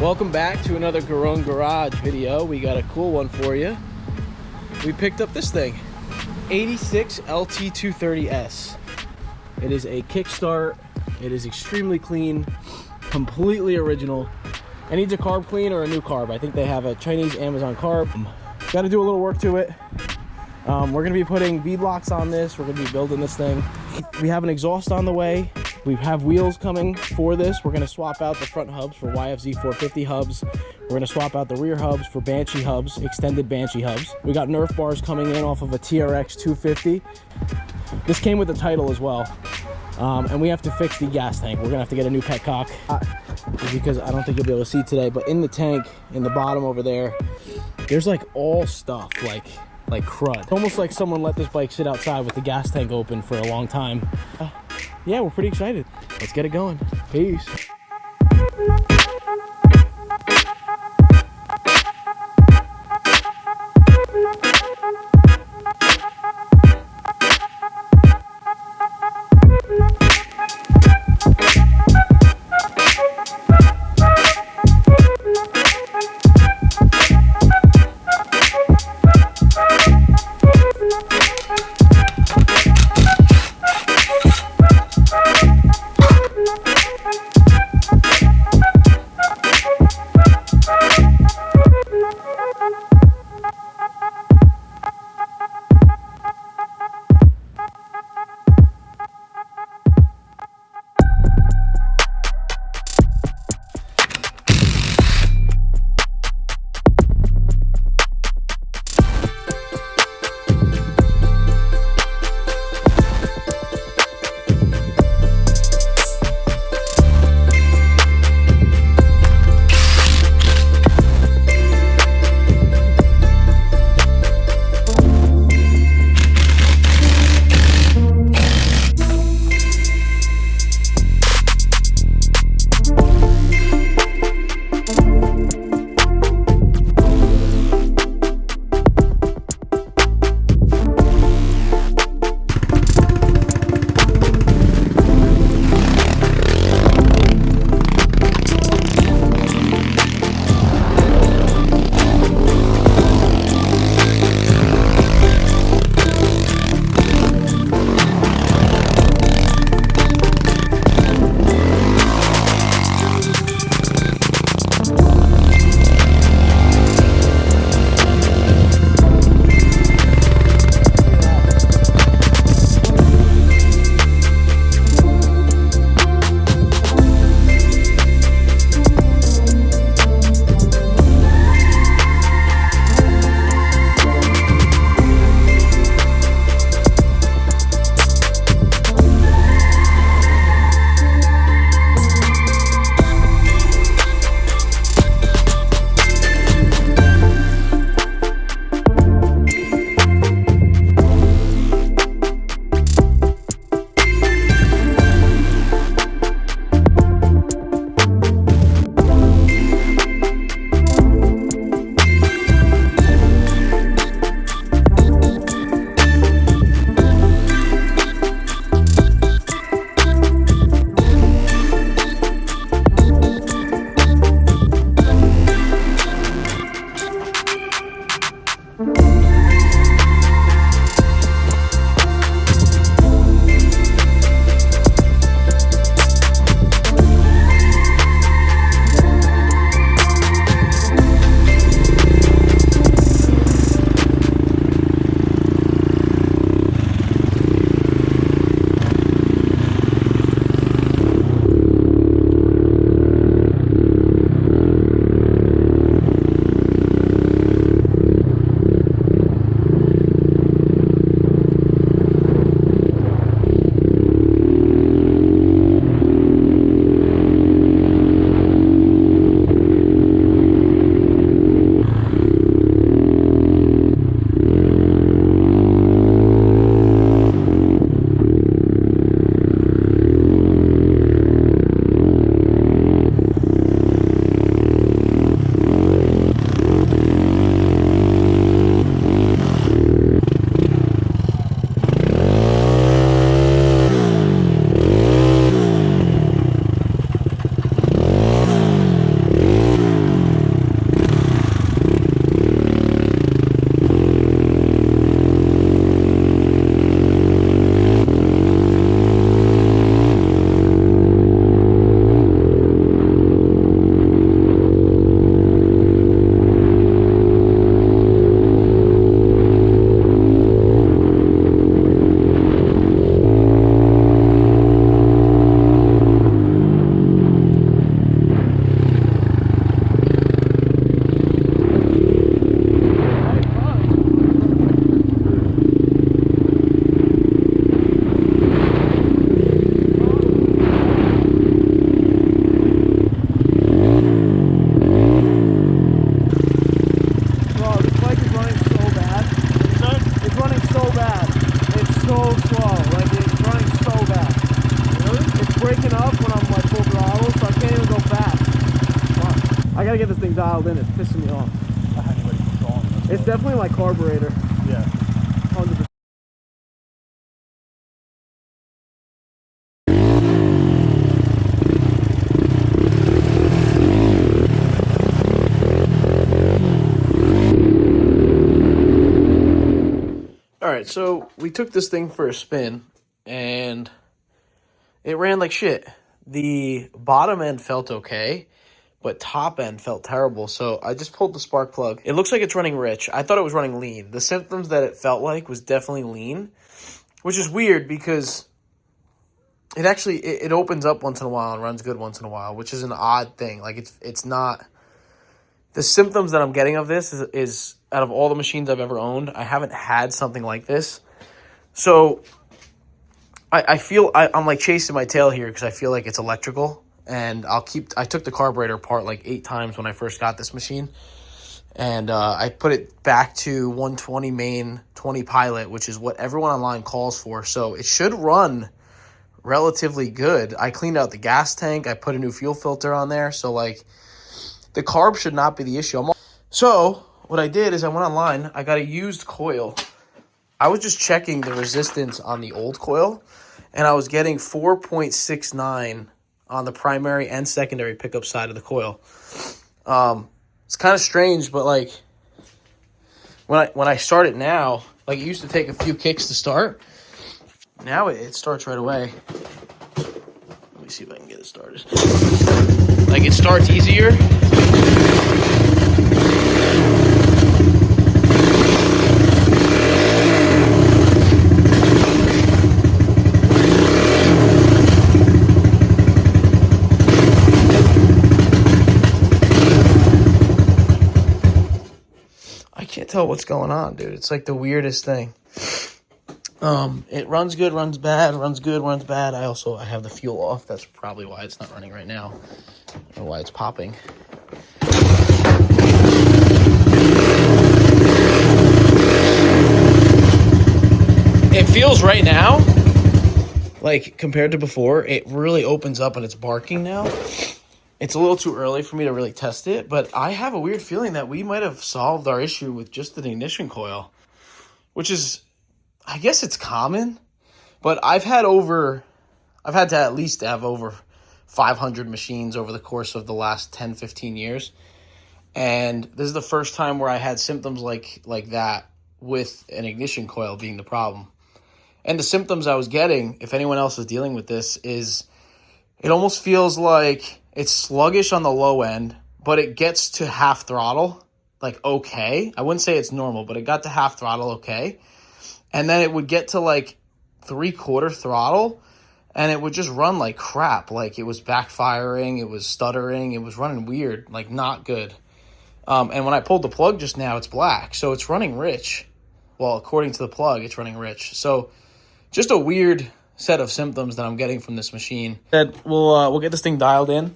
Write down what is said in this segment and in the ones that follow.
Welcome back to another Garone Garage video. We got a cool one for you. We picked up this thing, 86 LT230s. It is a kickstart. It is extremely clean, completely original. It needs a carb clean or a new carb. I think they have a Chinese Amazon carb. Got to do a little work to it. We're going to be putting bead locks on this. We're going to be building this thing. We have an exhaust on the way. We have wheels coming for this. We're going to swap out the front hubs for YFZ 450 hubs. We're going to swap out the rear hubs for Banshee hubs, extended Banshee hubs. We got Nerf bars coming in off of a TRX 250. This came with the title as well. And we have to fix the gas tank. We're going to have to get a new petcock because I don't think you'll be able to see today. But in the tank, in the bottom over there, there's like all stuff, like crud. Almost like someone let this bike sit outside with the gas tank open for a long time. Yeah, we're pretty excited. Let's get it going. Peace. gotta get this thing dialed in. It's pissing me off. It's definitely my carburetor. Yeah. 100%. All right, so we took this thing for a spin, and it ran like shit. The bottom end felt okay, but top end felt terrible. So I just pulled the spark plug. It looks like it's running rich. I thought it was running lean. The symptoms that it felt like was definitely lean, which is weird because it actually it opens up once in a while and runs good once in a while, which is an odd thing. Like it's not. The symptoms that I'm getting of this is out of all the machines I've ever owned, I haven't had something like this. So I feel I'm like chasing my tail here because I feel like it's electrical, and I took the carburetor apart like 8 times when I first got this machine, and I put it back to 120 main, 20 pilot, which is what everyone online calls for. So it should run relatively good. I cleaned out the gas tank. I put a new fuel filter on there. So like the carb should not be the issue. So what I did is I went online. I got a used coil. I was just checking the resistance on the old coil, and I was getting 4.69 on the primary and secondary pickup side of the coil. It's kind of strange, but like when I start it now, like it used to take a few kicks to start. Now it starts right away. Let me see if I can get it started. Like it starts easier. I can't tell what's going on, dude. It's like the weirdest thing. It runs good, runs bad, runs good, runs bad. I have the fuel off. That's probably why it's not running right now. I don't know why it's popping. It feels right now, like compared to before, it really opens up and it's barking now. It's a little too early for me to really test it, but I have a weird feeling that we might have solved our issue with just the ignition coil, which is, I guess it's common, but I've had to at least have over 500 machines over the course of the last 10, 15 years. And this is the first time where I had symptoms like that with an ignition coil being the problem. And the symptoms I was getting, if anyone else is dealing with this, is it almost feels like it's sluggish on the low end, but it gets to half throttle, like okay. I wouldn't say it's normal, but it got to half throttle okay. And then it would get to like 3/4 throttle, and it would just run like crap. Like it was backfiring, it was stuttering, it was running weird, like not good. And when I pulled the plug just now, it's black. So it's running rich. Well, according to the plug, it's running rich. So just a weird set of symptoms that I'm getting from this machine. We'll get this thing dialed in,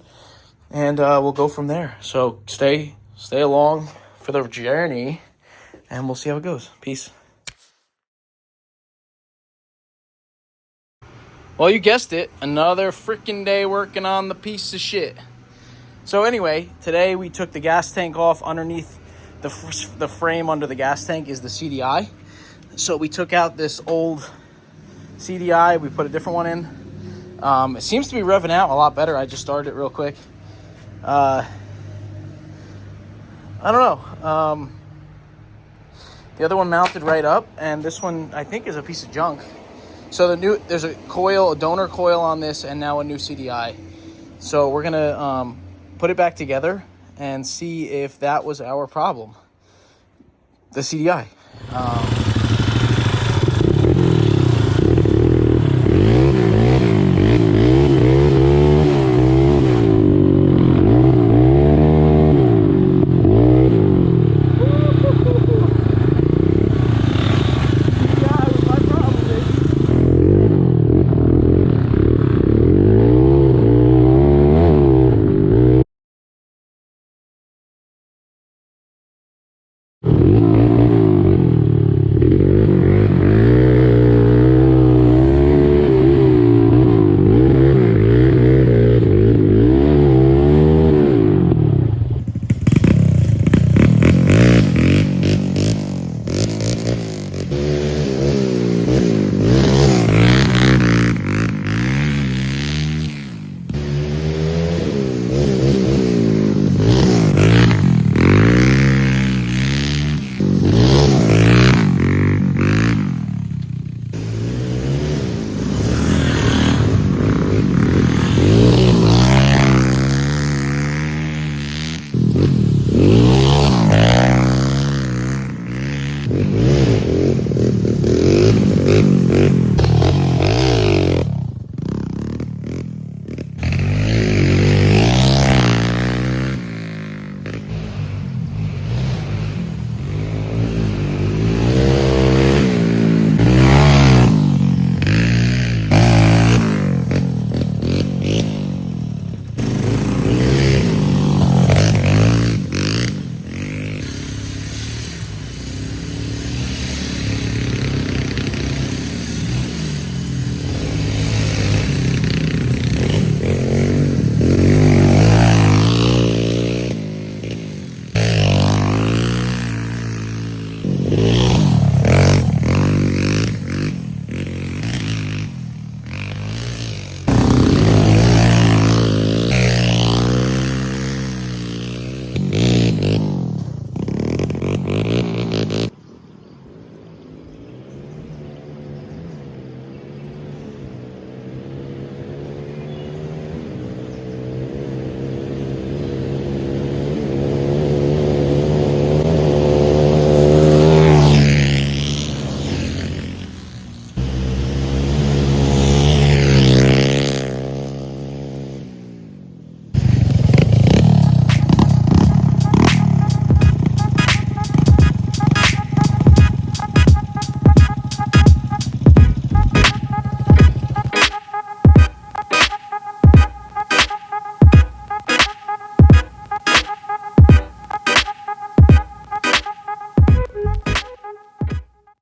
and we'll go from there. So stay along for the journey, and we'll see how it goes. Peace. Well, you guessed it, another freaking day working on the piece of shit. So anyway, today we took the gas tank off. Underneath the frame under the gas tank is the CDI. So we took out this old CDI, we put a different one in. It seems to be revving out a lot better. I just started it real quick. I don't know. The other one mounted right up, and this one I think is a piece of junk. So there's a donor coil on this, and now a new CDI. So we're gonna put it back together and see if that was our problem, the CDI.